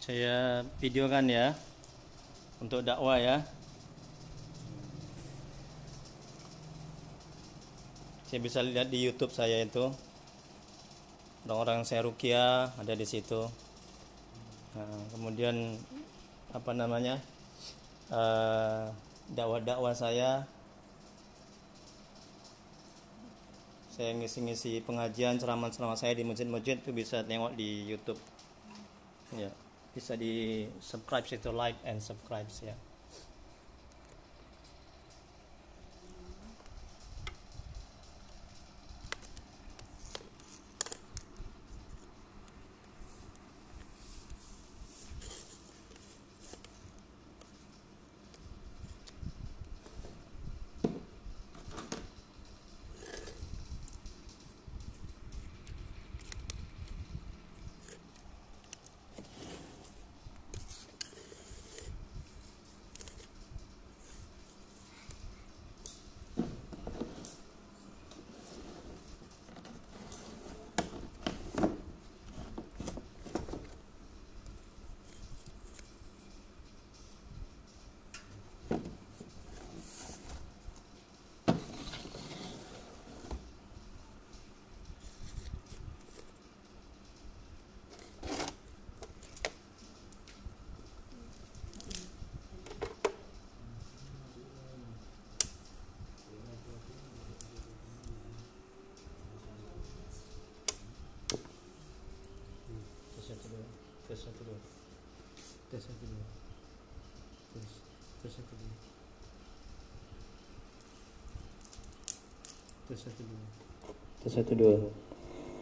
Saya videokan ya untuk dakwah ya. Saya bisa lihat di YouTube saya itu orang-orang saya ruqyah ada di situ. Nah, kemudian apa namanya dakwah-dakwah saya ngisi-ngisi pengajian ceramah-ceramah saya di masjid-masjid itu bisa tengok di YouTube ya, bisa di subscribe situ, like and subscribe ya.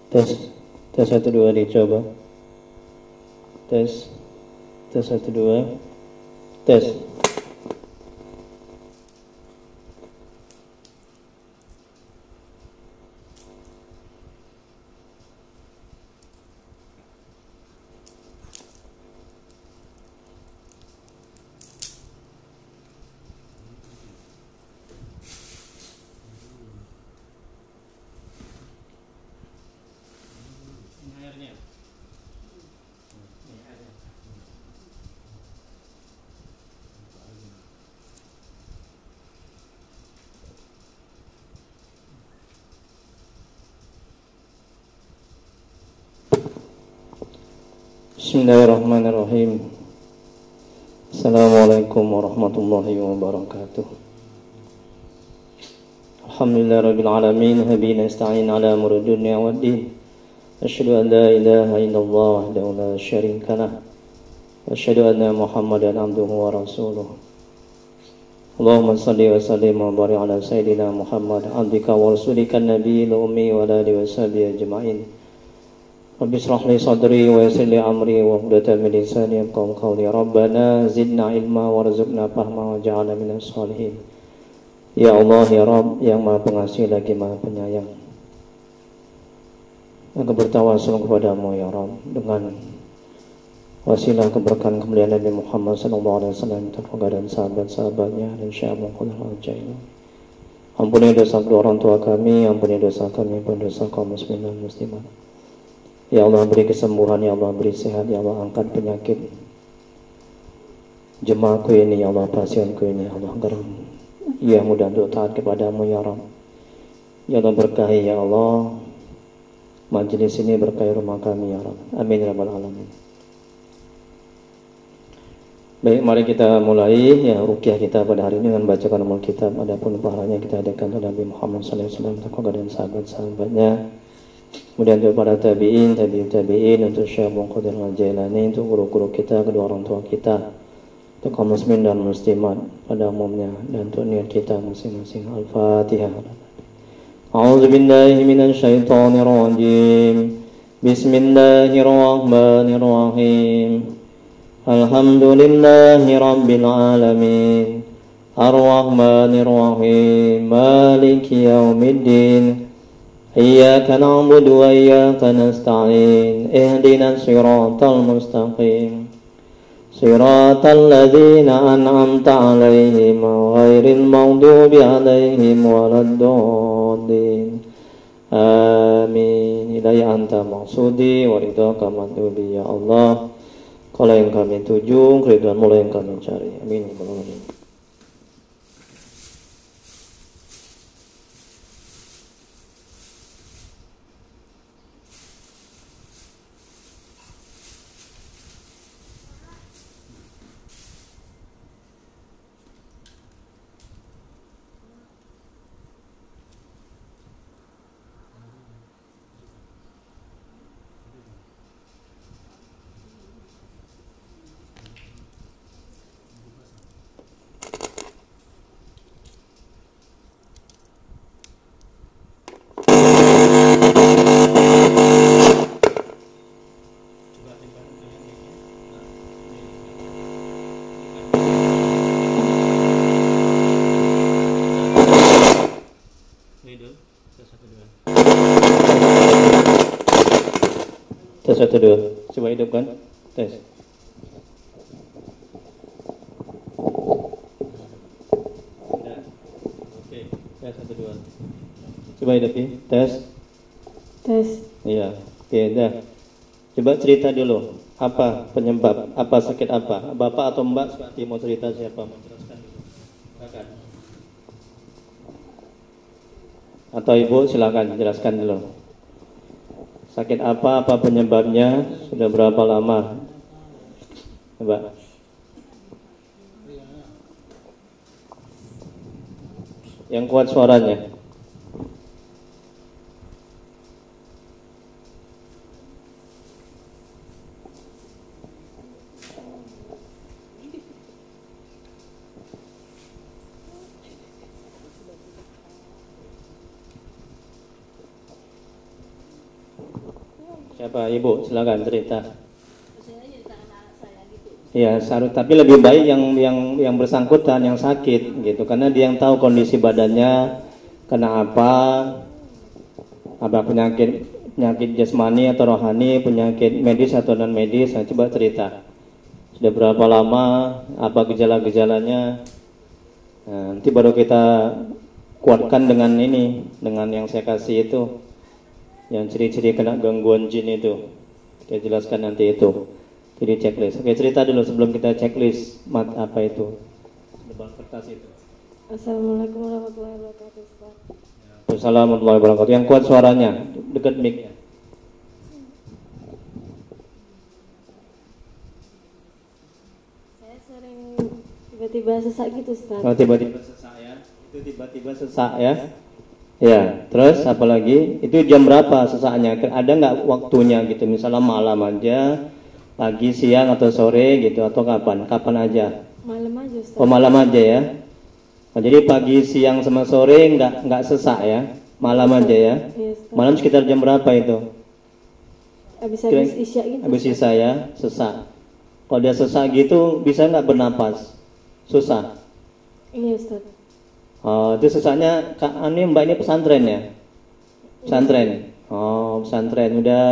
Tes 1 2 dicoba. Tes 1 2 tes. Bismillahirrahmanirrahim. Assalamualaikum warahmatullahi wabarakatuh. Alhamdulillahirabbil alamin, habi nasta'in ala umuri dunya waddin. Asyhadu an la ilaha illallah wahdahu la syarika lah. Wa asyhadu anna Muhammadan abduhu wa rasuluh. Allahumma shalli wa sallim wa barik ala sayyidina Muhammad abdika wa rasulika nabiyil ummi wa ala alihi wa sahbihi ajma'in. Rabbi shrah li sadri wa yassir li amri wa hludatan min lisani yafqahu qawli. Rabbana zidna ilma warzuqna fahma waj'alna minas shalihin. Ya Allah ya Rabb yang Maha Pengasih lagi Maha Penyayang, aku bertawassul kepadamu ya Rabb dengan wasilah keberkahan kemuliaan Nabi Muhammad SAW, keluarga dan sahabat-sahabatnya, dan insyaallah qul jalla. Ampuni dosa kedua orang tua kami, ampuni dosa kami, ampuni dosa kaum muslimin dan muslimat. Ya Allah beri kesembuhan, ya Allah beri sehat, ya Allah angkat penyakit jemaahku ini, ya Allah pasienku ini, ya Allah agar ia mudah untuk taat kepadamu ya Rabb. Ya Allah berkahi ya Allah majelis ini, berkahi rumah kami ya Rabb. Amin ya rabbal alamin. Baik, mari kita mulai ya ruqyah kita pada hari ini dengan bacakan umul kitab. Adapun pahalanya kita adakan untuk Nabi Muhammad SAW, keluarga dan sahabat-sahabatnya. Kemudian untuk para tabi'in, tabi'in, untuk Syekh Abdul Qadir Al-Jailani, untuk guru-guru kita, kedua orang tua kita, untuk kaum muslimin dan muslimat pada umumnya, dan untuk niat kita masing-masing. Al-Fatihah. A'udzu billahi minasy syaithanir rajim. Bismillahirrahmanirrahim. Alhamdulillahi rabbil alamin. Ar-Rahmanir Rahim. Maliki yaumiddin. Iyyaka na'budu wa iyyaka nasta'in. Ihdinas siratal mustaqim. Siratal ladzina an'amta 'alaihim ghairil maghdubi 'alaihim waladdallin. Amin. Hidayah anta maqsudi wa ridhaka matlubi ya Allah. Kalau yang kami tuju, keridhaan mulai yang kami cari. Amin. Ya Rabbal Alamin. Tes 1 2. Coba hidupkan. Tes. Sudah. Oke. Tes 1 2. Coba hidupi. Tes. Tes. Iya. Oke, dah. Coba cerita dulu. Apa penyebab? Apa sakit apa? Bapak atau Mbak Swati mau cerita, siapa mau jelaskan dulu? Silakan. Atau Ibu silakan jelaskan dulu. Sakit apa penyebabnya, sudah berapa lama? Coba. Yang kuat suaranya. Siapa? Ibu, silakan cerita. Ya, tapi lebih baik yang bersangkutan yang sakit gitu, karena dia yang tahu kondisi badannya, kena apa penyakit jasmani atau rohani, penyakit medis atau non medis. Nah, coba cerita. Sudah berapa lama? Apa gejala-gejalanya? Nah, nanti baru kita kuatkan dengan dengan yang saya kasih itu. Yang ciri-ciri kena gangguan jin itu kita jelaskan nanti itu. Jadi checklist. Oke, cerita dulu sebelum kita checklist apa itu depan kertas itu. Assalamualaikum warahmatullahi wabarakatuh. Assalamualaikum warahmatullahi wabarakatuh. Yang kuat suaranya, dekat mic-nya. Saya sering tiba-tiba sesak gitu, Ustaz. Oh, tiba-tiba sesak ya. Itu tiba-tiba sesak ya. Ya, terus apa lagi? Itu jam berapa sesaknya? Ada nggak waktunya gitu? Misalnya malam aja, pagi, siang atau sore gitu, atau kapan? Kapan aja? Malam aja, Ustaz. Oh, malam aja ya. Nah, jadi pagi, siang sama sore nggak sesak ya? Malam aja ya? Iya, Ustaz. Malam sekitar jam berapa itu? Habis isya gitu. Habis isya ya, sesak. Kalau dia sesak gitu, bisa nggak bernapas? Susah. Iya, Ustaz. Oh, itu sesaknya, Mbak ini pesantren ya? Pesantren. Oh, pesantren. Udah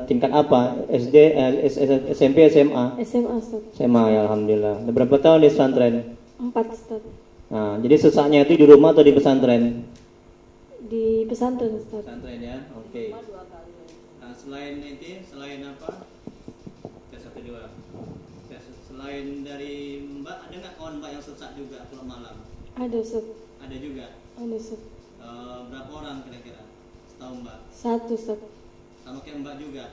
tingkat apa? SD, SMP, SMA? SMA, Ustaz. SMA ya, alhamdulillah. Udah berapa tahun di pesantren? 4, Ustaz. Nah, jadi sesaknya itu di rumah atau di pesantren? Di pesantren, Ustaz. Pesantren ya, oke. Nah, selain apa? Tes 1 2. Selain dari Mbak, ada nggak kawan Mbak yang sesak juga kalau malam? Ada, Ustaz. Ada juga. Ada, Ustaz. Berapa orang kira-kira? Setahu Mbak? 1, Ustaz. Sama kayak Mbak juga?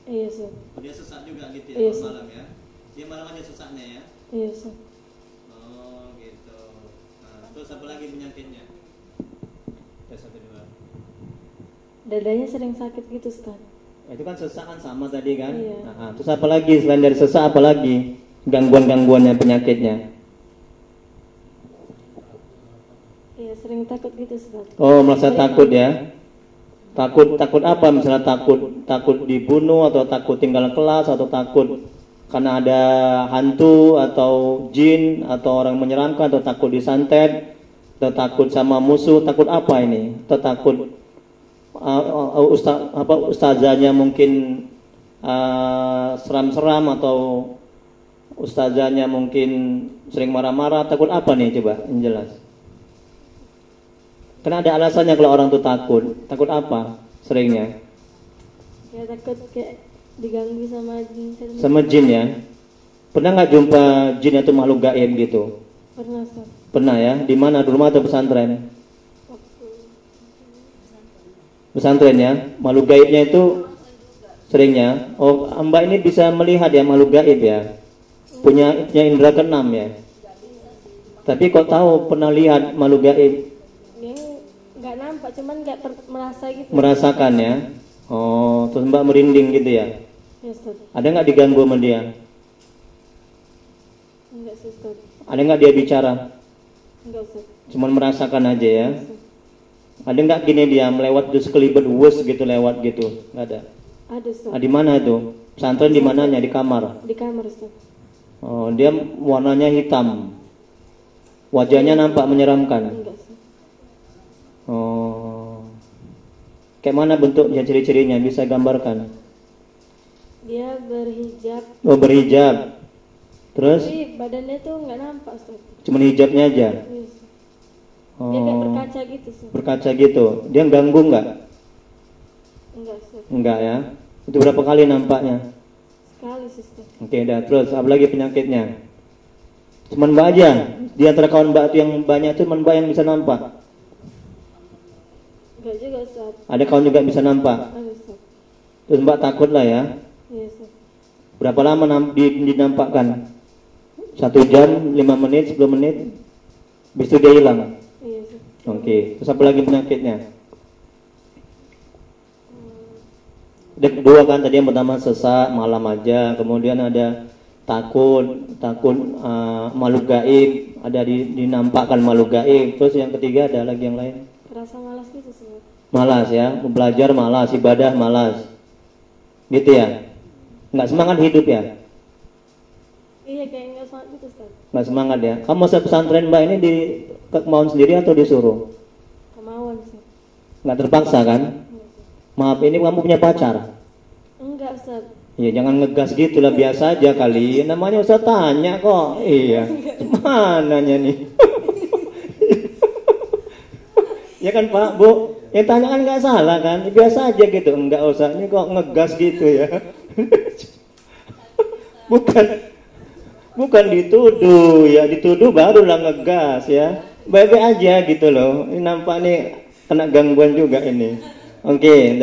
Iya, Ustaz. Dia sesak juga gitu ya, Iya, kalau malam ya? Dia malam aja sesaknya ya? Iya, Ustaz. Oh gitu. Nah, terus apa lagi penyakitnya? Tes 1 2. Dadanya sering sakit gitu, Ustaz. Itu kan sesak kan sama tadi kan? Iya. Nah, terus apa lagi selain dari sesak, apa lagi gangguan-gangguannya, penyakitnya? Iya, sering takut gitu, Ustaz. Oh, merasa takut ya? Takut apa? Misalnya takut dibunuh, atau takut tinggal kelas, atau takut karena ada hantu atau jin atau orang menyeramkan, atau takut disantet, atau takut sama musuh, takut apa ini? Atau takut ustazahnya mungkin seram-seram, atau ustazahnya mungkin sering marah-marah, takut apa nih, coba yang jelas. Karena ada alasannya kalau orang tuh takut apa seringnya? Ya takut kayak diganggu sama jin. Sama jin ya. Pernah nggak jumpa jin atau makhluk gaib gitu? Pernah Ustaz. Pernah ya? Di mana? Di rumah atau pesantren? Waktu Pesantren ya. Makhluk gaibnya itu seringnya. Oh, Mbak ini bisa melihat ya makhluk gaib ya. Punya indera keenam ya. Tapi kok tahu pernah lihat makhluk gaib? dia nggak nampak, cuman nggak merasa gitu. Merasakan ya. Oh, terus Mbak merinding gitu ya. Ya Ustaz. Ada nggak diganggu sama dia? Enggak sih Ustaz. Ada nggak dia bicara? Enggak Ustaz. Cuman merasakan aja ya. Ada nggak gini dia melewat terus kelibet wus gitu lewat gitu? Nggak ada. Ada Ustaz. Di mana itu? Pesantren di mananya? Di kamar. Di kamar Ustaz. Oh, dia warnanya hitam. Wajahnya nampak menyeramkan. Enggak Ustaz. Oh. Kayak mana bentuknya, ciri-cirinya bisa gambarkan? Dia berhijab. Oh, berhijab. Terus Tapi badannya tuh nggak nampak Ustaz. cuman hijabnya aja. Iya, Ustaz. Dia kayak Oh. berkaca gitu Ustaz. Berkaca gitu. Dia ganggu nggak? Enggak Ustaz. Enggak ya. Itu berapa kali nampaknya? Sekali sih Ustaz. Oke, dah. Terus apa lagi penyakitnya? Cuman Mbak aja. Di antara kawan Mbak itu yang banyak itu cuman Mbak yang bisa nampak. Enggak juga Ustaz. Ada kawan juga bisa nampak. Ada Ustaz. Terus Mbak takut lah ya. Iya Ustaz. Berapa lama dinampakkan? 1 jam, 5 menit, 10 menit? Habis itu dia hilang. Iya Ustaz. Oke. Terus apa lagi penyakitnya? Ada kedua kan tadi, yang pertama sesak malam aja, kemudian ada takut makhluk gaib, ada dinampakkan makhluk gaib. Terus yang ketiga ada lagi yang lain? Rasa malas gitu Ustaz. Malas ya, belajar malas, ibadah malas, gitu ya? Nggak semangat hidup ya? Iya kayak nggak semangat gitu Ustaz. Nggak semangat ya? Kamu masuk pesantren Mbak ini di kemauan sendiri atau disuruh? Kemauan Ustaz. Nggak terpaksa kan? Iya, Ustaz. Maaf, ini kamu punya pacar? Enggak Ustaz. Ya jangan ngegas gitu lah, biasa aja kali. Namanya usah tanya kok. Iya. Mananya nih? Ya kan Pak, Bu? Yang tanya kan nggak salah kan? Biasa aja gitu. Enggak usah. Ini kok ngegas gitu ya? Bukan dituduh ya. Dituduh barulah ngegas ya. Baik-baik aja gitu loh. Ini nampak nih kena gangguan juga ini. Oke,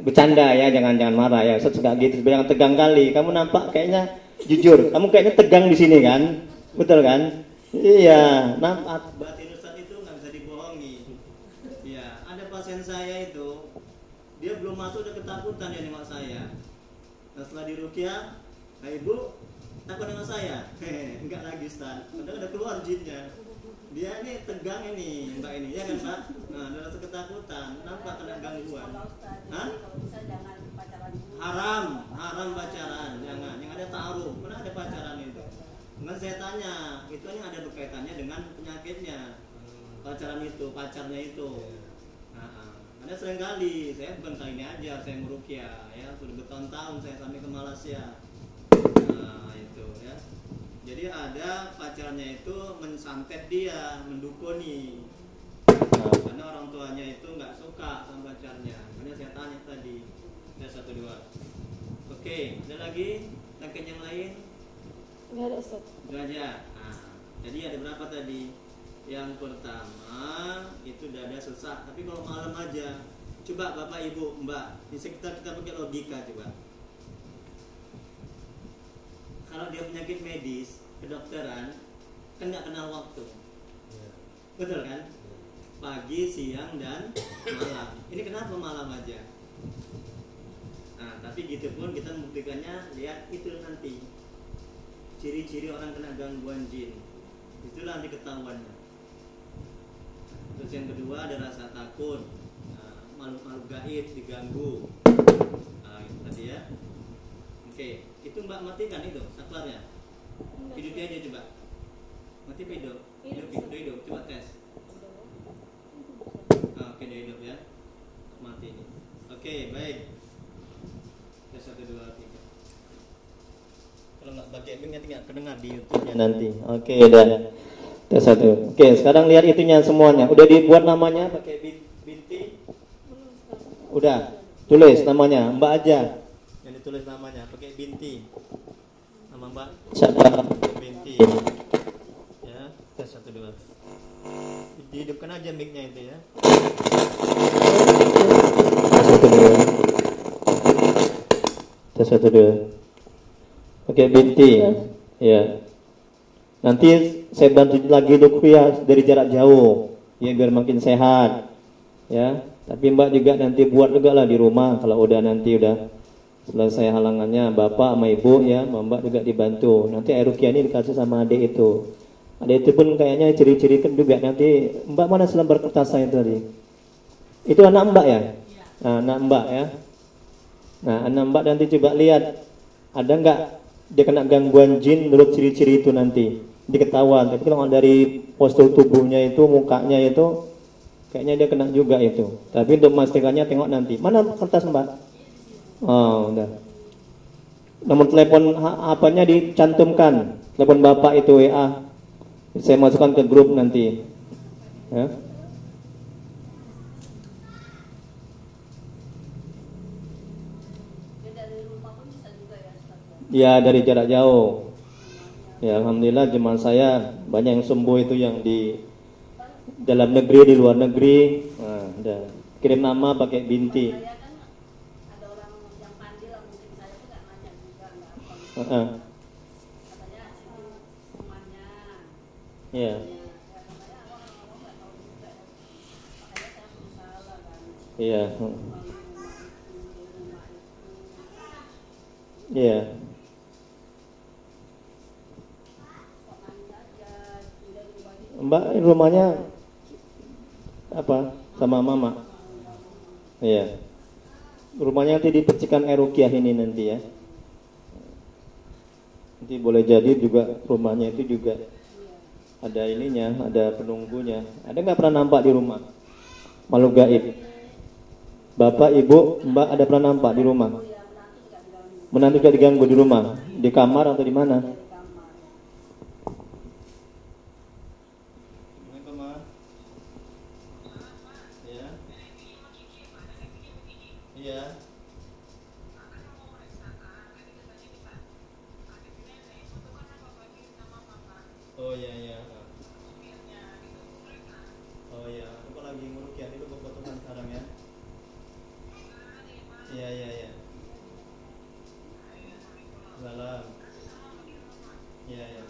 bercanda ya, jangan marah ya. Ustaz suka gitu, jangan tegang kali. Kamu nampak kayaknya jujur, kamu kayaknya tegang di sini kan? Betul kan? Iya, nampak. Batin Ustaz itu nggak bisa dibohongi. Iya, ada pasien saya itu, dia belum masuk udah ketakutan ya nengok saya. Nah, setelah diruqyah, nah ibu takut dengan saya? Enggak lagi Ustaz, udah keluar jinnya. Dia ini tegang ini, Mbak ini, ya kan Mbak? Nah, ada rasa ketakutan, nampak kena gangguan. Hah? Haram pacaran, jangan. Yang ada ta'aruf, mana ada pacaran itu? Kemudian saya tanya, itu ini ada berkaitannya dengan penyakitnya, pacarnya itu. Nah, ada sering kali, saya bukan kali ini aja, saya meruqyah, ya, sudah bertahun-tahun saya sampai ke Malaysia. Nah, itu ya. Jadi ada pacarnya itu mensantet dia, mendukuni. Nah, karena orang tuanya itu nggak suka sama pacarnya. Makanya saya tanya tadi. Ada 1, 2. Oke, ada lagi penyakit yang lain? Enggak ada Ustaz. Enggak aja. Nah, jadi ada berapa tadi? Yang pertama itu dada sesak. Tapi kalau malam aja, coba Bapak Ibu Mbak, kita pakai logika coba. Kalau dia penyakit medis, kedokteran, kan nggak kenal waktu, betul kan? Pagi, siang, dan malam. Ini kenapa malam aja? Nah, tapi gitu pun kita membuktikannya, lihat itu nanti ciri-ciri orang kena gangguan jin. Itulah nanti ketahuannya. Terus yang kedua ada rasa takut, makhluk-makhluk gaib diganggu. Nah, itu tadi ya. Oke, itu Mbak matikan itu saklarnya. Hidupnya aja coba. Mati hidup. Hidup. Coba tes. Oke, dia hidup ya. Mati ini. Oke, baik. Tes 1, 2, 3. Kalau nggak pakai mic nanti nggak kedengar di YouTube-nya nanti. Oke, dah. Tes 1. Oke, sekarang lihat itunya semuanya. Udah dibuat namanya pakai binti? Udah. Tulis namanya, Mbak aja. Yang ditulis namanya pakai binti. Nama Mbak siapa? Binti. Ya, tes 1 2. Dihidupkan aja mic-nya itu ya. Tes 1 2. Oke, Binti. Ya. Nanti saya bantu lagi ruqyah dari jarak jauh, ya biar makin sehat. Ya, tapi Mbak juga nanti buat juga lah di rumah kalau udah nanti udah selesai halangannya bapak sama ibu ya, Mbak juga dibantu. Nanti air ruqyah ini dikasih sama adik itu. Adik itu pun kayaknya ciri-cirikan juga nanti. Mbak mana selembar kertas saya tadi? Itu anak Mbak ya? Nah, anak Mbak ya. Nah, anak Mbak nanti coba lihat ada nggak dia kena gangguan jin menurut ciri-ciri itu nanti diketahuan. Tapi kalau dari postur tubuhnya itu, mukanya itu kayaknya dia kena juga itu. Tapi untuk memastikannya tengok nanti. Mana kertas Mbak? Oh, udah. Nomor telepon apanya dicantumkan. Telepon Bapak itu WA. Saya masukkan ke grup nanti. Ya. Ya, dari jarak jauh. Ya, alhamdulillah jemaah saya banyak yang sembuh itu yang di dalam negeri, di luar negeri. Nah, udah. Kirim nama pakai Binti. Ya. Iya. Iya. Mbak rumahnya apa? Sama mama? Iya. Rumahnya nanti di percikan air ruqyah ini nanti ya. Nanti boleh jadi juga rumahnya itu juga ada ininya, ada penunggunya. Ada nggak pernah nampak di rumah? Makhluk gaib. Bapak, ibu, Mbak ada pernah nampak di rumah? Menantu juga diganggu di rumah? Di kamar atau di mana? Iya. Oh iya iya. Oh iya, aku lagi ngurukin itu kebutuhan sekarang ya. Iya iya iya. Salam. Iya iya.